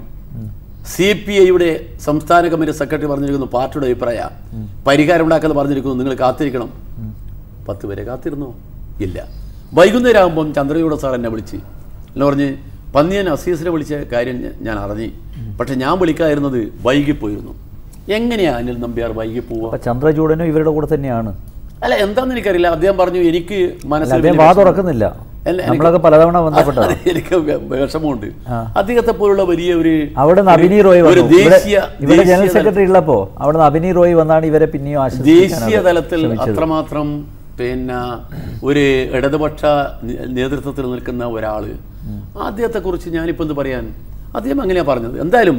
CPIയുടെ സംസ്ഥാന കമ്മിറ്റി സെക്രട്ടറി പറഞ്ഞിരിക്കുന്നു, പാർട്ടിയുടെ അഭിപ്രായ പരിഹാരം ഉണ്ടാക്കാതെ പറഞ്ഞിരിക്കുന്നു, നിങ്ങൾ കാത്തിരിക്കണം. 10 പേരെ കാത്തിരുന്നു? ഇല്ല. വൈകുന്നേരം ആകുമ്പം ചന്ദ്രചൂഡ സാർ എന്നെ വിളിച്ച് എന്ന് പറഞ്ഞ്, പന്നിയൻ അസീസിനെ വിളിച്ച കാര്യം ഞാൻ അറിഞ്ഞു, പക്ഷെ ഞാൻ വിളിക്കാതിരുന്നത് വൈകിപ്പോയിരുന്നു. എങ്ങനെയാ അനിൽ നമ്പ്യാർ വൈകിപ്പോവുക? ചന്ദ്രചൂഡനും ഇവരുടെ കൂടെ തന്നെയാണ്. അല്ല, എന്താണെന്ന് എനിക്കറിയില്ല. അദ്ദേഹം പറഞ്ഞു, എനിക്ക് മനസ്സിൽ വാതുറക്കുന്നില്ല. നമ്മളൊക്കെ പലതവണ ബന്ധപ്പെട്ടത്. എനിക്ക് വിഷമമുണ്ട്. അദ്ദേഹത്തെ പോലുള്ള വലിയ ഒരു അഭിനയ് റോയ് ജനറൽ സെക്രട്ടറി ഉള്ളപ്പോ അവിടെ Abhinay റോയ് വന്നാണ് ഇവരെ പിന്നെയും ദേശീയ തലത്തിൽ അത്രമാത്രം പിന്നെ ഒരു ഇടതുപക്ഷ നേതൃത്വത്തിൽ നിൽക്കുന്ന ഒരാള്. അദ്ദേഹത്തെക്കുറിച്ച് ഞാനിപ്പോൾ എന്ത് പറയാൻ? അദ്ദേഹം അങ്ങനെയാണ് പറഞ്ഞത്. എന്തായാലും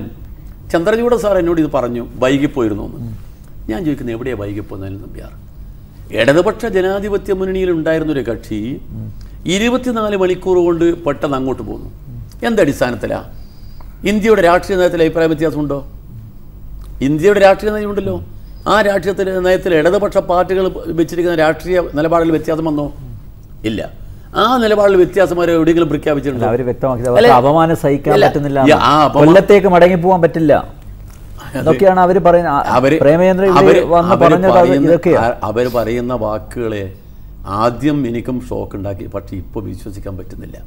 ചന്ദ്രചൂഡ സാർ എന്നോട് ഇത് പറഞ്ഞു, വൈകിപ്പോയിരുന്നു എന്ന്. ഞാൻ ചോദിക്കുന്നത്, എവിടെയാണ് വൈകിപ്പോന്നതിൽ നമ്പ്യാർ? ഇടതുപക്ഷ ജനാധിപത്യ മുന്നണിയിൽ ഉണ്ടായിരുന്നൊരു കക്ഷി 24 മണിക്കൂർ കൊണ്ട് പെട്ടെന്ന് അങ്ങോട്ട് പോകുന്നു. എന്തടിസ്ഥാനത്തിലാണ്? ഇന്ത്യയുടെ രാഷ്ട്രീയ നയത്തിൽ അഭിപ്രായ വ്യത്യാസമുണ്ടോ? ഇന്ത്യയുടെ രാഷ്ട്രീയ നയമുണ്ടല്ലോ. ആ രാഷ്ട്രീയ നയത്തിൽ ഇടതുപക്ഷ പാർട്ടികൾ വെച്ചിരിക്കുന്ന രാഷ്ട്രീയ നിലപാടിൽ വ്യത്യാസം വന്നോ? ഇല്ല. ആ നിലപാടിൽ വ്യത്യാസം അവർ എവിടെയെങ്കിലും പ്രഖ്യാപിച്ചിട്ടുണ്ടോ? അവർ വ്യക്തമാക്കി അപമാനം സഹിക്കാൻ പറ്റുന്നില്ല, കൊല്ലത്തേക്ക് മടങ്ങി പോകാൻ പറ്റില്ല എന്നൊക്കെയാണ് അവർ പറയുന്നത്. അവർ പറയുന്ന വാക്കുകളെ ആദ്യം എനിക്കും ഷോക്ക് ഉണ്ടാക്കി, പക്ഷെ ഇപ്പോൾ വിശ്വസിക്കാൻ പറ്റുന്നില്ല.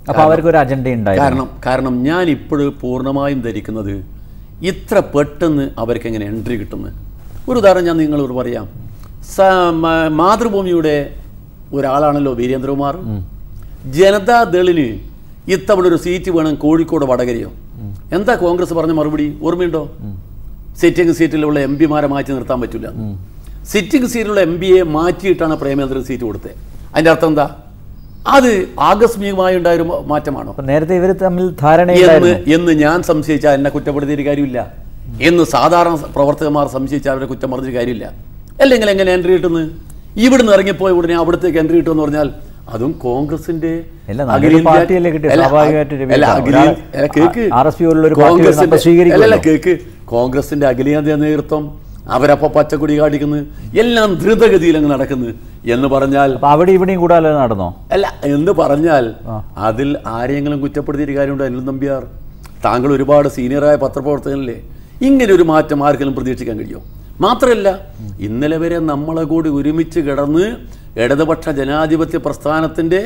അപ്പോൾ അവർക്കൊരു അജണ്ട ഉണ്ടായി. കാരണം ഞാൻ ഇപ്പോഴും പൂർണ്ണമായും ധരിക്കുന്നത് ഇത്ര പെട്ടെന്ന് അവർക്ക് എങ്ങനെ എൻട്രി കിട്ടുന്നത്. ഒരു ഉദാഹരണം ഞാൻ നിങ്ങളോട് പറയാം. മാതൃഭൂമിയുടെ ഒരാളാണല്ലോ വീരേന്ദ്രകുമാർ. ജനതാദളിന് ഇത്തവണ ഒരു സീറ്റ് വേണം കോഴിക്കോട് വടകരയോ. എന്താ കോൺഗ്രസ് പറഞ്ഞ മറുപടി ഓർമ്മയുണ്ടോ? സിറ്റിംഗ് സീറ്റിലുള്ള MP-മാരെ മാറ്റി നിർത്താൻ പറ്റില്ല. സിറ്റിംഗ് സീറ്റിലുള്ള MP-യെ മാറ്റിയിട്ടാണ് പ്രേമേന്ദ്രൻ സീറ്റ് കൊടുത്തത്. അതിൻ്റെ അർത്ഥം എന്താ? അത് ആകസ്മികമായി ഉണ്ടായൊരു മാറ്റമാണോ? നേരത്തെ ഇവർ തമ്മിൽ ധാരണ എന്ന് ഞാൻ സംശയിച്ചാൽ എന്നെ കുറ്റപ്പെടുത്തിയൊരു കാര്യമില്ല. എന്ന് സാധാരണ പ്രവർത്തകന്മാർ സംശയിച്ചാൽ അവരെ കുറ്റം പറഞ്ഞൊരു കാര്യമില്ല. അല്ലെങ്കിൽ എങ്ങനെ എൻട്രി കിട്ടുന്നത്? ഇവിടുന്ന് ഇറങ്ങിപ്പോയ ഉടനെ അവിടത്തേക്ക് എൻട്രി കിട്ടുമെന്ന് പറഞ്ഞാൽ അതും കോൺഗ്രസിന്റെ കോൺഗ്രസിന്റെ അഖിലേന്ത്യാ നേതൃത്വം അവരപ്പോൾ പച്ചക്കൊടി കാണിക്കുന്നു, എല്ലാം ദ്രുതഗതിയിൽ അങ്ങ് നടക്കുന്നു എന്ന് പറഞ്ഞാൽ അവിടെ ഇവിടെയും കൂടാതെ നടന്നോ? അല്ല എന്ന് പറഞ്ഞാൽ അതിൽ ആരെങ്കിലും കുറ്റപ്പെടുത്തിയൊരു കാര്യമുണ്ട് അനിൽ നമ്പ്യാർ? താങ്കൾ ഒരുപാട് സീനിയറായ പത്രപ്രവർത്തകനല്ലേ, ഇങ്ങനെ ഒരു മാറ്റം ആർക്കെങ്കിലും പ്രതീക്ഷിക്കാൻ കഴിയുമോ? മാത്രമല്ല, ഇന്നലെ വരെ നമ്മളെ കൂടി ഒരുമിച്ച് കിടന്ന് ഇടതുപക്ഷ ജനാധിപത്യ പ്രസ്ഥാനത്തിൻ്റെ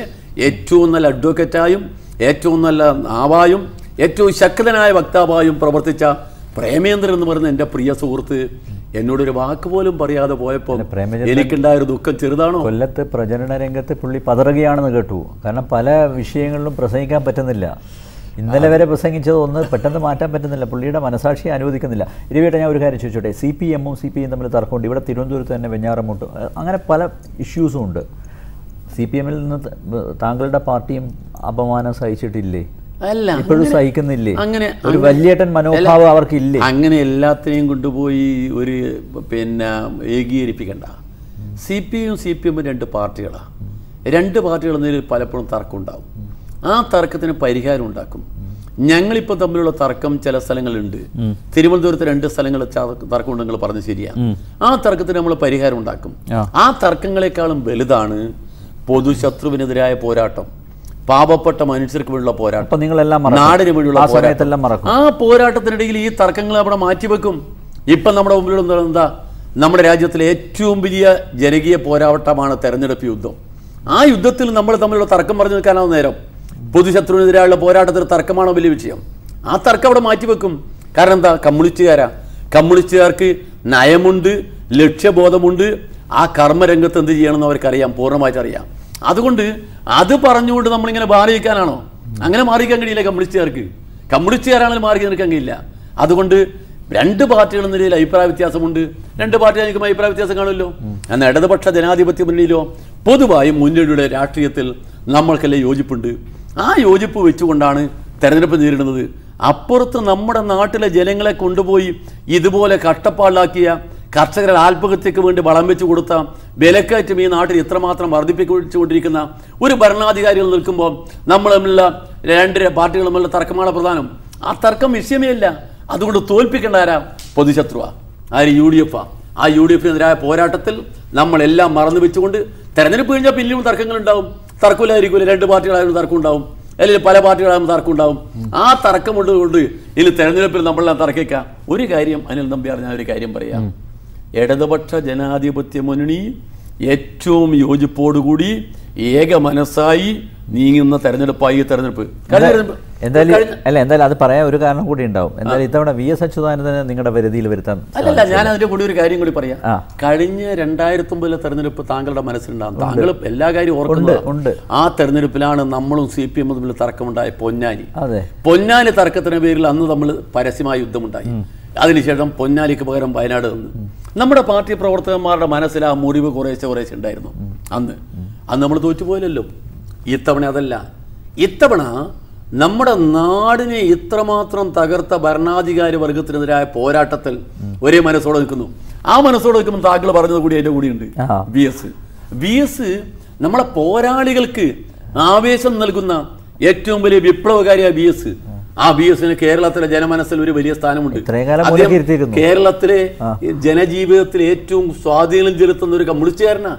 ഏറ്റവും നല്ല അഡ്വക്കറ്റായും ഏറ്റവും നല്ല നാവായും ഏറ്റവും ശക്തനായ വക്താവായും പ്രവർത്തിച്ച പ്രേമേന്ദ്രൻ എന്ന് പറയുന്ന എൻ്റെ പ്രിയ സുഹൃത്ത് എന്നോടൊരു വാക്ക് പോലും പറയാതെ പോയപ്പോൾ എനിക്കുണ്ടായൊരു ദുഃഖം ചെറുതാണോ? കൊല്ലത്ത് പ്രചരണ രംഗത്ത് പുള്ളി പതറുകയാണെന്ന് കേട്ടു. കാരണം പല വിഷയങ്ങളിലും പ്രസംഗിക്കാൻ പറ്റുന്നില്ല. ഇന്നലെ വരെ പ്രസംഗിച്ചത് ഒന്ന് പെട്ടെന്ന് മാറ്റാൻ പറ്റുന്നില്ല. പുള്ളിയുടെ മനസാക്ഷിയെ അനുവദിക്കുന്നില്ല. ഇരുവേട്ടെ ഞാൻ ഒരു കാര്യം ചോദിച്ചോട്ടെ, CPM-ഉം CPI-യും തമ്മിൽ തർക്കമുണ്ട്. ഇവിടെ തിരുവനന്തപുരത്ത് തന്നെ വെഞ്ഞാറമൂട്ട്, അങ്ങനെ പല ഇഷ്യൂസും ഉണ്ട്. CPM-ൽ നിന്ന് താങ്കളുടെ പാർട്ടിയും അപമാനം സഹിച്ചിട്ടില്ലേ? അല്ല, ഇപ്പോഴും സഹിക്കുന്നില്ലേ? അങ്ങനെ ഒരു വലിയേട്ടൻ മനോഭാവം അവർക്കില്ലേ? അങ്ങനെ എല്ലാത്തിനെയും കൊണ്ടുപോയി ഒരു ഏകീകരിപ്പിക്കണ്ട. CPI-യും CPM-ഉം രണ്ട് പാർട്ടികളാണ്. രണ്ട് പാർട്ടികൾ തമ്മിൽ പലപ്പോഴും തർക്കം ഉണ്ടാവും. ആ തർക്കത്തിന് പരിഹാരം ഉണ്ടാക്കും. ഞങ്ങളിപ്പോൾ തമ്മിലുള്ള തർക്കം ചില സ്ഥലങ്ങളുണ്ട്. തിരുവനന്തപുരത്ത് 2 സ്ഥലങ്ങൾ തർക്കമുണ്ട്, നിങ്ങൾ പറഞ്ഞ് ശരിയാണ്. ആ തർക്കത്തിന് നമ്മൾ പരിഹാരം ഉണ്ടാക്കും. ആ തർക്കങ്ങളെക്കാളും വലുതാണ് പൊതുശത്രുവിനെതിരായ പോരാട്ടം, പാവപ്പെട്ട മനുഷ്യർക്ക് വേണ്ടിയുള്ള പോരാട്ടം, നാടിന് വേണ്ടിയുള്ള പോരാട്ടം. ആ പോരാട്ടത്തിനിടയിൽ ഈ തർക്കങ്ങൾ അവിടെ മാറ്റിവെക്കും. ഇപ്പം നമ്മുടെ മുമ്പിലുള്ള എന്താ? നമ്മുടെ രാജ്യത്തിലെ ഏറ്റവും വലിയ ജനകീയ പോരാട്ടമാണ് തെരഞ്ഞെടുപ്പ് യുദ്ധം. ആ യുദ്ധത്തിൽ നമ്മൾ തമ്മിലുള്ള തർക്കം പറഞ്ഞു നിൽക്കാനാവും നേരം. പൊതുശത്രുവിനെതിരായുള്ള പോരാട്ടത്തിൽ തർക്കമാണോ വലിയ വിഷയം? ആ തർക്കം അവിടെ മാറ്റിവെക്കും. കാരണം എന്താ? കമ്മ്യൂണിസ്റ്റുകാർക്ക് നയമുണ്ട്, ലക്ഷ്യബോധമുണ്ട്. ആ കർമ്മരംഗത്ത് എന്ത് ചെയ്യണമെന്ന് അവർക്കറിയാം, പൂർണ്ണമായിട്ട് അറിയാം. അതുകൊണ്ട് അത് പറഞ്ഞുകൊണ്ട് നമ്മളിങ്ങനെ മാറിയിരിക്കാനാണോ? അങ്ങനെ മാറിയിരിക്കാൻ കഴിയില്ല കമ്മ്യൂണിസ്റ്റുകാർക്ക്. കമ്മ്യൂണിസ്റ്റുകാരാണെങ്കിൽ മാറി നിൽക്കാൻ കഴിയില്ല. അതുകൊണ്ട് രണ്ട് പാർട്ടികളും നിലയിൽ അഭിപ്രായ വ്യത്യാസമുണ്ട്. രണ്ട് പാർട്ടികൾക്കും അഭിപ്രായ വ്യത്യാസം കാണുമല്ലോ. എന്നാൽ ഇടതുപക്ഷ ജനാധിപത്യ മുന്നണിയിലോ പൊതുവായും മുന്നണിയുടെ രാഷ്ട്രീയത്തിൽ നമ്മൾക്കെല്ലാം യോജിപ്പുണ്ട്. ആ യോജിപ്പ് വെച്ചുകൊണ്ടാണ് തെരഞ്ഞെടുപ്പ് നേരിടുന്നത്. അപ്പുറത്ത് നമ്മുടെ നാട്ടിലെ ജനങ്ങളെ കൊണ്ടുപോയി ഇതുപോലെ കഷ്ടപ്പാടിലാക്കിയ, കർഷകരുടെ ആത്മഹത്യക്ക് വേണ്ടി വളം വെച്ച് കൊടുത്ത, വിലക്കയറ്റം ഈ നാട്ടിൽ ഇത്രമാത്രം വർദ്ധിപ്പിച്ചുകൊണ്ടിരിക്കുന്ന ഒരു ഭരണാധികാരികൾ നിൽക്കുമ്പോൾ നമ്മൾ തമ്മിലുള്ള രണ്ട് പാർട്ടികൾ തമ്മിലുള്ള തർക്കമാണ് പ്രധാനം. ആ തർക്കം വിഷയമേ അല്ല. അതുകൊണ്ട് തോൽപ്പിക്കേണ്ട ആരാ? പൊതുശത്രുവാ. ആര്? UDF. ആ UDF-നെതിരായ പോരാട്ടത്തിൽ നമ്മളെല്ലാം മറന്നു വെച്ചുകൊണ്ട് തെരഞ്ഞെടുപ്പ് കഴിഞ്ഞാൽ പിന്നെയും തർക്കങ്ങളുണ്ടാവും. തർക്കമില്ലായിരിക്കില്ല. രണ്ട് പാർട്ടികളായാലും തർക്കം ഉണ്ടാവും, അല്ലെങ്കിൽ പല പാർട്ടികളായാലും തർക്കം ഉണ്ടാവും. ആ തർക്കം കൊണ്ട് ഇനി തെരഞ്ഞെടുപ്പിൽ നമ്മളെല്ലാം തർക്കിക്കാം. ഒരു കാര്യം അനിൽ നമ്പ്യാർ, ഞാൻ ഒരു കാര്യം പറയാം. ഇടതുപക്ഷ ജനാധിപത്യ മുന്നണി ഏറ്റവും യോജിപ്പോടുകൂടി ഏക മനസ്സായി നീങ്ങുന്ന തെരഞ്ഞെടുപ്പായി തെരഞ്ഞെടുപ്പ്. എന്തായാലും അത് പറയാൻ ഒരു കാരണം കൂടി ഉണ്ടാവും. എന്തായാലും ഇത്തവണ VS അച്യുതാനന്ദനെ നിങ്ങളുടെ പരിധിയിൽ വരുത്താൻ അല്ലല്ല, ഞാൻ അതിന്റെ കൂടി ഒരു കാര്യം കൂടി പറയാം. കഴിഞ്ഞ 2009 തെരഞ്ഞെടുപ്പ് താങ്കളുടെ മനസ്സിലുണ്ടാകും. താങ്കൾ എല്ലാ കാര്യവും ഓർക്കുന്നുണ്ട്. ആ തെരഞ്ഞെടുപ്പിലാണ് നമ്മളും CPM തമ്മിൽ തർക്കമുണ്ടായ പൊന്നാനി തർക്കത്തിന് പേരിൽ അന്ന് നമ്മൾ പരസ്യമായ യുദ്ധമുണ്ടായി. അതിനുശേഷം പൊന്നാലിക്ക് പകരം വയനാട് വന്നു. നമ്മുടെ പാർട്ടി പ്രവർത്തകന്മാരുടെ മനസ്സിൽ ആ മുറിവ് കുറേശ്ശെ ഉണ്ടായിരുന്നു. അന്ന് നമ്മൾ തോറ്റുപോയില്ലല്ലോ. ഇത്തവണ അതല്ല. ഇത്തവണ നമ്മുടെ നാടിനെ ഇത്രമാത്രം തകർത്ത ഭരണാധികാരി വർഗത്തിനെതിരായ പോരാട്ടത്തിൽ ഒരേ മനസ്സോടെ നിൽക്കുന്നു. ആ മനസ്സോടെ നിൽക്കുമ്പോൾ താങ്കൾ പറഞ്ഞത് കൂടി അതിൻ്റെ കൂടിയുണ്ട്. VS നമ്മളെ പോരാളികൾക്ക് ആവേശം നൽകുന്ന ഏറ്റവും വലിയ വിപ്ലവകാരിയായ VS. ആ VS-ന് കേരളത്തിലെ ജനമനസ്സിൽ ഒരു വലിയ സ്ഥാനമുണ്ട്. കേരളത്തിലെ ജനജീവിതത്തിൽ ഏറ്റവും സ്വാധീനം ചെലുത്തുന്ന ഒരു കമ്മ്യൂണിസ്റ്റുകാരനാണ്.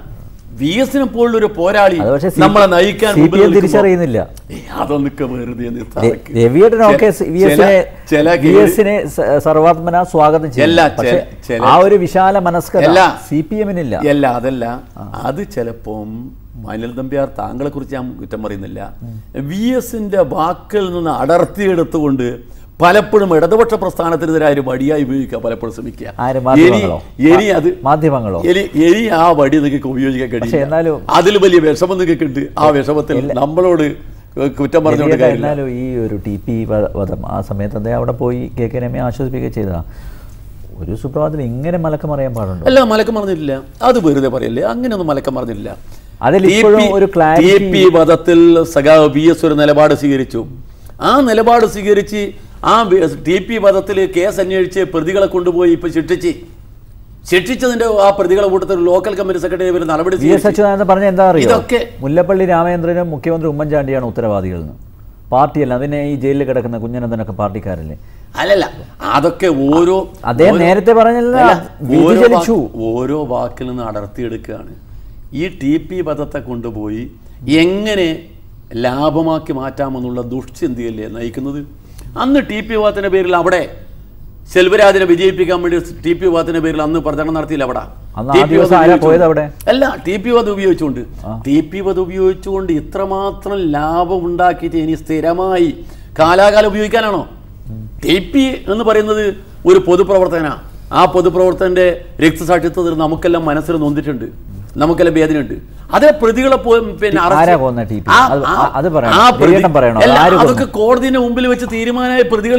VS-നെ പോലുള്ള ഒരു പോരാളി നമ്മളെ നയിക്കാൻ തിരിച്ചറിയുന്നില്ല. അതൊക്കെ വെറുതെ സർവാത്മന സ്വാഗതം ചെയ്യും. ആ ഒരു വിശാല മനസ്കത CPM-നില്ല. അല്ല, അതല്ല. അത് ചിലപ്പം അനിൽ നമ്പ്യാർ, താങ്കളെ കുറിച്ച് ഞാൻ കുറ്റം പറയുന്നില്ല. VS-ന്റെ വാക്കിൽ നിന്ന് അടർത്തിയെടുത്തുകൊണ്ട് പലപ്പോഴും ഇടതുപക്ഷ പ്രസ്ഥാനത്തിനെതിരായ ഒരു വടിയായി ഉപയോഗിക്കാൻ പലപ്പോഴും ശ്രമിക്കുക. ഇനി ആ വടി നിങ്ങൾക്ക് ഉപയോഗിക്കാൻ കഴിയില്ല. അതിൽ വലിയ വിഷമം നിങ്ങൾക്ക് ഉണ്ട്. ആ വിഷമത്തിൽ നമ്മളോട് കുറ്റം പറഞ്ഞുകൊണ്ട് കാര്യമില്ല. ഈ ഒരു TP വധം ആ സമയത്ത് അദ്ദേഹം അവിടെ പോയി KK രമയെ ആശ്വസിപ്പിക്കുക ചെയ്തതാണ്. ഒരു സുപ്രഭാതത്തിൽ ഇങ്ങനെ മലക്കം അറിയാൻ പാടുണ്ടോ? അല്ല, മലക്കം പറഞ്ഞിട്ടില്ല. അത് വെറുതെ പറയല്ലേ, അങ്ങനെയൊന്നും മലക്കം പറഞ്ഞിട്ടില്ല. TP വധത്തിൽ സഖാവ് VS ഒരു നിലപാട് സ്വീകരിച്ചു. ആ നിലപാട് സ്വീകരിച്ച് ആ TP വധത്തിൽ കേസ് അന്വേഷിച്ച് പ്രതികളെ കൊണ്ടുപോയി ഇപ്പൊ ശിക്ഷിച്ചതിന്റെ ആ പ്രതികളെ കൂട്ടത്തിൽ ലോക്കൽ കമ്മിറ്റി സെക്രട്ടറി നടപടി പറഞ്ഞ എന്താ അറിയോ? ഇതൊക്കെ മുല്ലപ്പള്ളി രാമചന്ദ്രനും മുഖ്യമന്ത്രി ഉമ്മൻചാണ്ടിയാണ് ഉത്തരവാദികൾ. പാർട്ടിയല്ല. അതിനെ ഈ ജയിലിൽ കിടക്കുന്ന കുഞ്ഞനന്ദനൊക്കെ പാർട്ടിക്കാരല്ലേ? അല്ലല്ല, അതൊക്കെ ഓരോ അദ്ദേഹം നേരത്തെ പറഞ്ഞില്ല. ഓരോ വാക്കിൽ നിന്ന് അടർത്തിയെടുക്കുകയാണ്. ഈ TP വധത്തെ കൊണ്ടുപോയി എങ്ങനെ ലാഭമാക്കി മാറ്റാമെന്നുള്ള ദുഷ്ചിന്തയല്ലേ നയിക്കുന്നത്. അന്ന് TP വധത്തിന്റെ പേരിൽ അവിടെ സെൽവരാജിനെ വിജയിപ്പിക്കാൻ വേണ്ടി TP വധത്തിന്റെ പേരിൽ അന്ന് പ്രചരണം നടത്തിയില്ല. അവിടെ അല്ല, TP വധം ഉപയോഗിച്ചുകൊണ്ട് ഇത്രമാത്രം ലാഭം ഉണ്ടാക്കിയിട്ട് ഇനി സ്ഥിരമായി കാലാകാലം ഉപയോഗിക്കാനാണോ? TP എന്ന് പറയുന്നത് ഒരു പൊതുപ്രവർത്തകനാണ്. ആ പൊതുപ്രവർത്തകന്റെ രക്തസാക്ഷിത്വത്തിൽ നമുക്കെല്ലാം മനസ്സിൽ നൊന്നിട്ടുണ്ട്, നമുക്കെല്ലാം വേദനയുണ്ട്. അതേ പ്രതികളെ അതൊക്കെ കോടതിന്റെ മുമ്പിൽ വെച്ച് തീരുമാനമായ പ്രതികൾ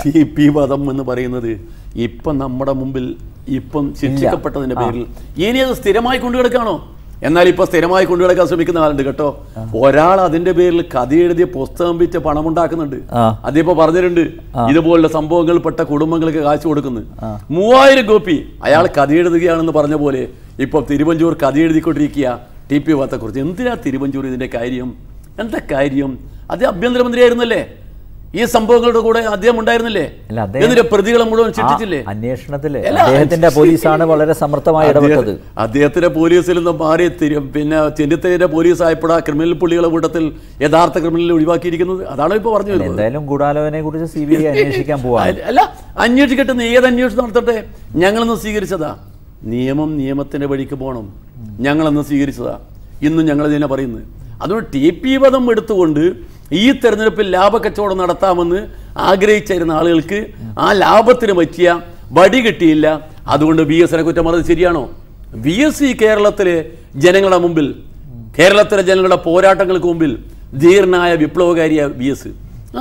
TP വധം എന്ന് പറയുന്നത് ഇപ്പം നമ്മുടെ മുമ്പിൽ ഇപ്പം ശിക്ഷിക്കപ്പെട്ടതിന്റെ പേരിൽ ഇനി അത് സ്ഥിരമായി കൊണ്ടുകിടക്കാണോ? എന്നാൽ ഇപ്പോൾ സ്ഥിരമായി കൊണ്ടുനടക്കാൻ ശ്രമിക്കുന്ന ആളുണ്ട് കേട്ടോ. ഒരാൾ അതിന്റെ പേരിൽ കഥ എഴുതിയ പുസ്തകം വിറ്റ് പണമുണ്ടാക്കുന്നുണ്ട്. അതിപ്പോ പറഞ്ഞിട്ടുണ്ട്, ഇതുപോലുള്ള സംഭവങ്ങൾ പെട്ട കുടുംബങ്ങൾക്ക് കാശ് കൊടുക്കുന്നു. 3000 കോപ്പി അയാൾ കഥ എഴുതുകയാണെന്ന് പറഞ്ഞ പോലെ ഇപ്പൊ തിരുവഞ്ചൂർ കഥ എഴുതിക്കൊണ്ടിരിക്കുക TP വാർത്തയെക്കുറിച്ച്. എന്തിനാ തിരുവഞ്ചൂർ ഇതിന്റെ കാര്യം? എന്താ കാര്യം? അത് ആഭ്യന്തരമന്ത്രിയായിരുന്നല്ലേ? ഈ സംഭവങ്ങളുടെ കൂടെ അദ്ദേഹം ഉണ്ടായിരുന്നില്ലേ? എന്നിട്ട് പ്രതികളെ മുഴുവൻ ശിക്ഷിച്ചില്ലേ? അന്വേഷണത്തില് അദ്ദേഹത്തിന്റെ പോലീസാണ് വളരെ സമർത്ഥമായി ഇടപെട്ടത്. അദ്ദേഹത്തിന്റെ പോലീസിൽ നിന്ന് മാറി പിന്നെ ചെന്നിത്തലയുടെ പോലീസ് ആയപ്പോഴാ ക്രിമിനൽ പുള്ളികളെ കൂട്ടത്തിൽ യഥാർത്ഥ ക്രിമിനൽ ഒഴിവാക്കിയിരിക്കുന്നത്. അതാണോ ഇപ്പൊ പറഞ്ഞു വരുന്നത്? എന്തായാലും ഗൂഢാലോചനയെ കുറിച്ച് CBI അന്വേഷിക്കാൻ പോവാ. അല്ല, അന്വേഷിക്കട്ടെ, ഏത് അന്വേഷണം നടത്തട്ടെ. ഞങ്ങളൊന്ന് സ്വീകരിച്ചതാ നിയമത്തിന്റെ വഴിക്ക് പോകണം. ഞങ്ങളൊന്ന് സ്വീകരിച്ചതാ, ഇന്നും ഞങ്ങൾ ഇതിനെ പറയുന്നത്. അതുകൊണ്ട് TP വധം എടുത്തുകൊണ്ട് ഈ തെരഞ്ഞെടുപ്പിൽ ലാഭക്കച്ചവടം നടത്താമെന്ന് ആഗ്രഹിച്ചിരുന്ന ആളുകൾക്ക് ആ ലാഭത്തിന് പറ്റിയ വടി കിട്ടിയില്ല. അതുകൊണ്ട് VS-നെ കുറ്റം പറഞ്ഞത് ശരിയാണോ? VS കേരളത്തിലെ ജനങ്ങളുടെ മുമ്പിൽ, കേരളത്തിലെ ജനങ്ങളുടെ പോരാട്ടങ്ങൾക്ക് മുമ്പിൽ ധീരനായ വിപ്ലവകാരിയ VS.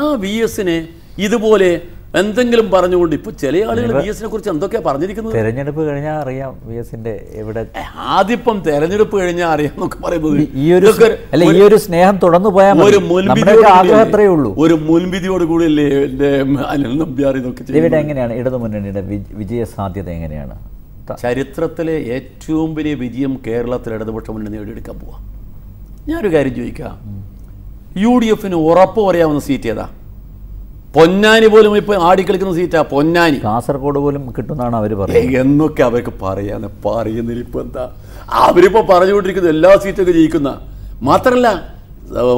ആ VS-നെ ഇതുപോലെ എന്തെങ്കിലും പറഞ്ഞുകൊണ്ട് ഇപ്പൊ ചില ആളുകൾ VS-നെ കുറിച്ച് എന്തൊക്കെയാ പറഞ്ഞിരിക്കുന്നത്? തെരഞ്ഞെടുപ്പ് കഴിഞ്ഞാൽ അറിയാം VS-ന്റെ എവിടെ. ആദ്യം തെരഞ്ഞെടുപ്പ് കഴിഞ്ഞാൽ അറിയാം എന്നൊക്കെ പറയുന്നത് ഈ ഒരു സ്നേഹം തുടർന്നു പോയാൽ ഒരു മുൻവിധിയോട് കൂടി അല്ലേ എന്റെ അനിൽ നമ്പ്യാർ ഇതൊക്കെ. ഇവിടെ എങ്ങനെയാണ് ഇടതുമുന്നണിയുടെ വിജയ സാധ്യത? എങ്ങനെയാണ്? ചരിത്രത്തിലെ ഏറ്റവും വലിയ വിജയം കേരളത്തിൽ ഇടതുപക്ഷ മുന്നണി നേടിയെടുക്കാൻ പോവാ. ഞാനൊരു കാര്യം ചോദിക്കാം, UDF-ന് ഉറപ്പ് പറയാവുന്ന സീറ്റ് ഏതാ? പൊന്നാനി പോലും ഇപ്പൊ ആടിക്കളിക്കുന്ന സീറ്റാ. പൊന്നാനി, കാസർഗോഡ് പോലും കിട്ടുന്നതാണ് അവർ പറയുന്നത്. എന്നൊക്കെ അവർക്ക് പറയുന്നില്ല. ഇപ്പൊ എന്താ അവരിപ്പോ പറഞ്ഞുകൊണ്ടിരിക്കുന്നത്? എല്ലാ സീറ്റൊക്കെ ജയിക്കുന്ന. മാത്രല്ല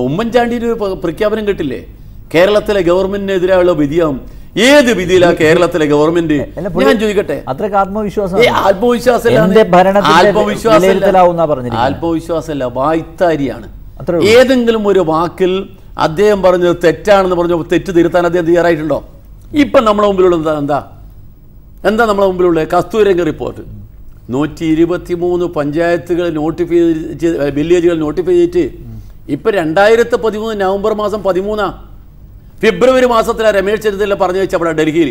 ഉമ്മൻചാണ്ടിയുടെ ഒരു പ്രഖ്യാപനം കേട്ടില്ലേ? കേരളത്തിലെ ഗവൺമെന്റിനെതിരായുള്ള വിധിയാവും. ഏത് വിധിയിലാ കേരളത്തിലെ ഗവൺമെന്റ്? ഞാൻ ചോദിക്കട്ടെ, അത്രയ്ക്ക് ആത്മവിശ്വാസമല്ല, വായ്ത്താരിയാണ്. ഏതെങ്കിലും ഒരു വാക്കിൽ അദ്ദേഹം പറഞ്ഞത് തെറ്റാണെന്ന് പറഞ്ഞു തെറ്റ് തിരുത്താൻ അദ്ദേഹം തയ്യാറായിട്ടുണ്ടോ? ഇപ്പം നമ്മളെ മുമ്പിലുള്ള എന്താ നമ്മളെ മുമ്പിലുള്ള കസ്തൂരിരംഗൻ റിപ്പോർട്ട്. 123 പഞ്ചായത്തുകൾ നോട്ടിഫൈ വില്ലേജുകൾ നോട്ടിഫൈ ചെയ്തിട്ട് ഇപ്പം 2013 നവംബർ മാസം 13 ഫെബ്രുവരി മാസത്തിലാണ് രമേശ് ചെന്നിത്തല പറഞ്ഞു വെച്ച അവിടെ ഡൽഹിയിൽ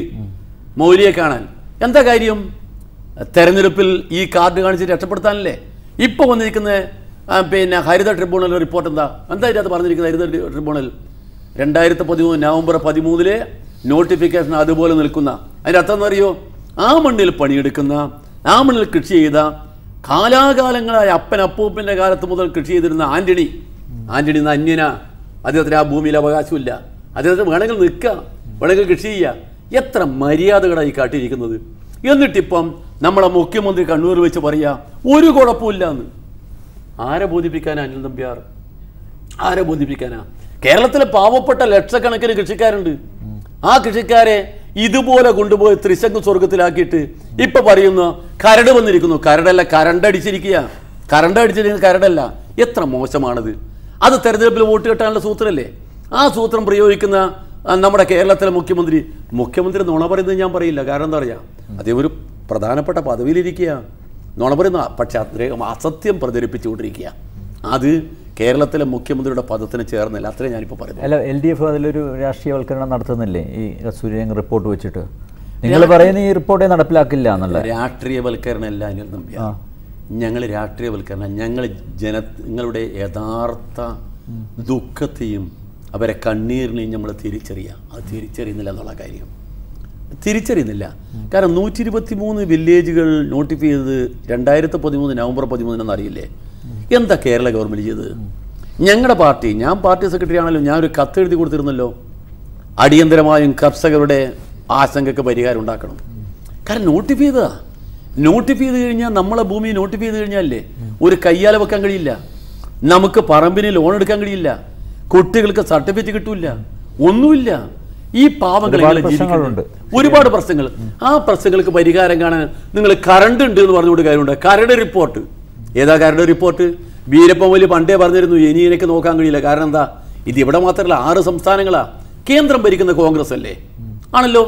മൗലിയെ കാണാൻ. എന്താ കാര്യം? തെരഞ്ഞെടുപ്പിൽ ഈ കാർഡ് കാണിച്ച് രക്ഷപ്പെടുത്താനല്ലേ? ഇപ്പോൾ വന്നിരിക്കുന്ന പിന്നെ ഹരിത ട്രിബ്യൂണൽ റിപ്പോർട്ട് എന്താ ഇതിനകത്ത് പറഞ്ഞിരിക്കുന്നത്? ഹരിത ട്രിബ്യൂണൽ 2013 നവംബർ 13 നോട്ടിഫിക്കേഷൻ അതുപോലെ നിൽക്കുന്ന. അതിൻ്റെ അർത്ഥം എന്നറിയോ? ആ മണ്ണിൽ പണിയെടുക്കുന്ന, ആ മണ്ണിൽ കൃഷി ചെയ്ത, കാലാകാലങ്ങളായ അപ്പൂപ്പൻ്റെ കാലത്ത് മുതൽ കൃഷി ചെയ്തിരുന്ന ആന്റണി അന്യന, അദ്ദേഹത്തിന് ആ ഭൂമിയിൽ അവകാശമില്ല. അദ്ദേഹത്തിന് വേണമെങ്കിൽ നിൽക്കുക, വേണമെങ്കിൽ കൃഷി ചെയ്യുക. എത്ര മര്യാദകളായി കാട്ടിയിരിക്കുന്നത്. എന്നിട്ടിപ്പം നമ്മളെ മുഖ്യമന്ത്രി കണ്ണൂർ വെച്ച് പറയുക ഒരു കുഴപ്പമില്ല എന്ന്. ആരെ ബോധിപ്പിക്കാനാ അനിൽ നമ്പ്യാർ? ആരെ ബോധിപ്പിക്കാനാ? കേരളത്തിലെ പാവപ്പെട്ട ലക്ഷക്കണക്കിന് കൃഷിക്കാരുണ്ട്. ആ കൃഷിക്കാരെ ഇതുപോലെ കൊണ്ടുപോയി ത്രിശങ്ക് സ്വർഗത്തിലാക്കിയിട്ട് ഇപ്പൊ പറയുന്നു കരട് വന്നിരിക്കുന്നു. കരടല്ല, കരണ്ടടിച്ചിരിക്കുക. കരണ്ടടിച്ചിരിക്കുന്ന കരടല്ല. എത്ര മോശമാണത്! അത് തെരഞ്ഞെടുപ്പിൽ വോട്ട് കിട്ടാനുള്ള സൂത്രമല്ലേ? ആ സൂത്രം പ്രയോഗിക്കുന്ന നമ്മുടെ കേരളത്തിലെ മുഖ്യമന്ത്രി നുണ പറയുന്നത് ഞാൻ പറയില്ല. കാരണം എന്താ പറയുക, അദ്ദേഹം ഒരു പ്രധാനപ്പെട്ട പദവിയിലിരിക്കുക, നുണ പറയുന്ന, പക്ഷെ അദ്ദേഹം അസത്യം പ്രചരിപ്പിച്ചുകൊണ്ടിരിക്കുക. അത് കേരളത്തിലെ മുഖ്യമന്ത്രിയുടെ പദത്തിന് ചേർന്നില്ല. അത്രയും ഞാനിപ്പോൾ പറയുന്നത്. അല്ല, LDF അതിലൊരു രാഷ്ട്രീയവൽക്കരണം നടത്തുന്നില്ലേ ഈ കസ്തൂരിരംഗൻ റിപ്പോർട്ട് വെച്ചിട്ട്? നിങ്ങൾ പറയുന്ന ഈ റിപ്പോർട്ടേ നടപ്പിലാക്കില്ല എന്നുള്ള രാഷ്ട്രീയവൽക്കരണം അല്ല അനിൽ നമ്പ്യാർ. ഞങ്ങൾ രാഷ്ട്രീയവൽക്കരണം, ഞങ്ങൾ ജനങ്ങളുടെ യഥാർത്ഥ ദുഃഖത്തെയും അവരെ കണ്ണീരിനെയും നമ്മൾ തിരിച്ചറിയുക. അത് തിരിച്ചറിയുന്നില്ല എന്നുള്ള കാര്യം തിരിച്ചറിയുന്നില്ല. കാരണം 123 വില്ലേജുകൾ നോട്ടിഫൈ ചെയ്തത് 2013 നവംബർ 13 അറിയില്ലേ? എന്താ കേരള ഗവൺമെൻറ് ചെയ്തത്? ഞങ്ങളുടെ പാർട്ടി, ഞാൻ പാർട്ടി സെക്രട്ടറി ആണല്ലോ, ഞാനൊരു കത്ത് എഴുതി കൊടുത്തിരുന്നല്ലോ, അടിയന്തരമായും കർഷകരുടെ ആശങ്കയ്ക്ക് പരിഹാരം ഉണ്ടാക്കണം. കാരണം നോട്ടിഫൈ ചെയ്ത് കഴിഞ്ഞാൽ നമ്മളെ ഭൂമി നോട്ടിഫൈ ചെയ്ത് കഴിഞ്ഞാലേ ഒരു കയ്യാല വെക്കാൻ കഴിയില്ല, നമുക്ക് പറമ്പിന് ലോൺ എടുക്കാൻ കഴിയില്ല, കുട്ടികൾക്ക് സർട്ടിഫിക്കറ്റ് കിട്ടൂല, ഒന്നുമില്ല. ഈ പാവങ്ങളെ ജീവിക്കുന്നുണ്ട് ഒരുപാട് പ്രശ്നങ്ങൾ. ആ പ്രശ്നങ്ങൾക്ക് പരിഹാരം കാണാൻ നിങ്ങൾ കറണ്ട് ഉണ്ട് എന്ന് പറഞ്ഞുകൊണ്ട് കാര്യമുണ്ട്. കരട് റിപ്പോർട്ട് ഏതാ? കരട് റിപ്പോർട്ട് വീരപ്പൻ വലിയ പണ്ടേ പറഞ്ഞിരുന്നു ഇനി എനിക്ക് നോക്കാൻ കഴിയില്ല. കാരണം എന്താ? ഇത് ഇവിടെ മാത്രമല്ല, 6 സംസ്ഥാനങ്ങളാ. കേന്ദ്രം ഭരിക്കുന്ന കോൺഗ്രസ് അല്ലേ? ആണല്ലോ.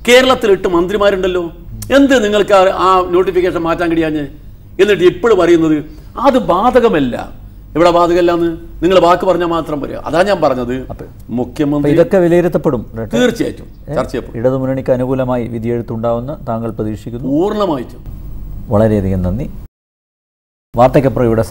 കേരളത്തിൽ 8 മന്ത്രിമാരുണ്ടല്ലോ. എന്ത് നിങ്ങൾക്ക് ആ നോട്ടിഫിക്കേഷൻ മാറ്റാൻ കഴിയാഞ്ഞ്? എന്നിട്ട് ഇപ്പോൾ പറയുന്നത് അത് ബാധകമല്ല, ഇവിടെ ബാധകമല്ലാന്ന് നിങ്ങൾ വാക്ക് പറഞ്ഞാൽ മാത്രം പറയാ. അതാ ഞാൻ പറഞ്ഞത്. മുഖ്യമന്ത്രി ഇതൊക്കെ വിലയിരുത്തപ്പെടും, തീർച്ചയായിട്ടും ചർച്ച ചെയ്യപ്പെടും. ഇടതുമുന്നണിക്ക് അനുകൂലമായി വിധിയെഴുത്തുണ്ടാവുമെന്ന് താങ്കൾ പ്രതീക്ഷിക്കുന്നു? പൂർണ്ണമായിട്ടും. വളരെയധികം നന്ദി. വാർത്തയ്ക്കപ്പുറം ഇവിടെ